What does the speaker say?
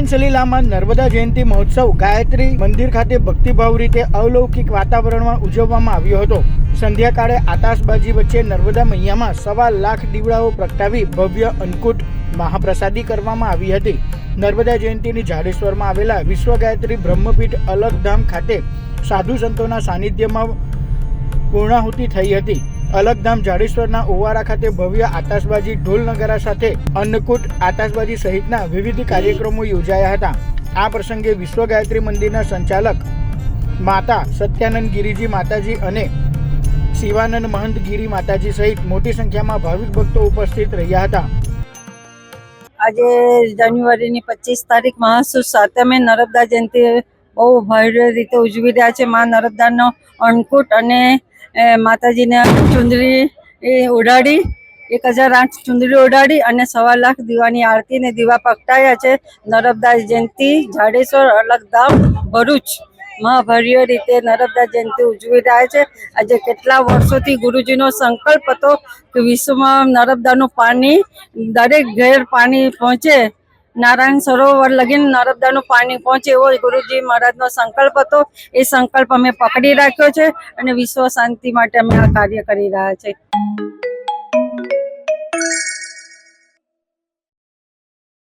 વિક્રમસલીલામાં નર્મદા જયંતિ મહોત્સવ ગાયત્રી મંદિર ખાતે ભક્તિભાવ રીતે અલૌકિક વાતાવરણમાં ઉજવવામાં આવ્યો હતો। સંધ્યાકાળે આતાશબાજી વચ્ચે નર્મદા મૈયામાં 1.25 લાખ દીવડાઓ પ્રગટાવી ભવ્ય અન્નકૂટ મહાપ્રસાદી કરવામાં આવી હતી। નર્મદા જયંતિની જાડેશ્વરમાં આવેલા વિશ્વ ગાયત્રી બ્રહ્મપીઠ અલગધામ ખાતે સાધુ સંતોના સાનિધ્યમાં પૂર્ણાહુતિ થઈ હતી। અલગધામ જાડેશ્વરના ઓવારા ખાતે ભવ્ય આતાશબાજી ઢોલ નગારા સાથે અન્નકૂટ આતાશબાજી સહિતના વિવિધ કાર્યક્રમો યોજાયા હતા। આ પ્રસંગે વિશ્વ ગાયત્રી મંદિરના સંચાલક માતા સત્યાનંદ ગિરિજી માતાજી અને શિવાનંદ મહંત ગિરી માતાજી સહિત મોટી સંખ્યામાં ભાવિક ભક્તો ઉપસ્થિત રહ્યા હતા। આજે જાન્યુઆરીની 25 તારીખ મહાસુદ સાતમે નર્મદા જયંતિ બહુ ભવ્ય રીતે ઉજવી રહ્યા છે। માં નર્મદાનો અન્નકૂટ અને માતાજીને ચુંદડી ઉડાડી 1008 ચુંદડી ઉડાડી અને 1.25 લાખ દીવાની આરતી ને દીવા પ્રગટાયા છે। નર્મદા જયંતિ જાડેશ્વર અલગધામ ભરૂચ માં ભવ્ય રીતે નર્મદા જયંતિ ઉજવી રહ્યા છે। આજે કેટલા વર્ષોથી ગુરુજીનો સંકલ્પ હતો કે વિશ્વમાં નર્મદાનું પાણી દરેક ઘેર પાણી પહોંચે, નારાયણ સરોવર લગીને નર્મદાનું પાણી પહોંચે એવો ગુરુજી મહારાજનો સંકલ્પ હતો। એ સંકલ્પ અમે પકડી રાખ્યો છે અને વિશ્વ શાંતિ માટે અમે આ કાર્ય કરી રહ્યા છીએ।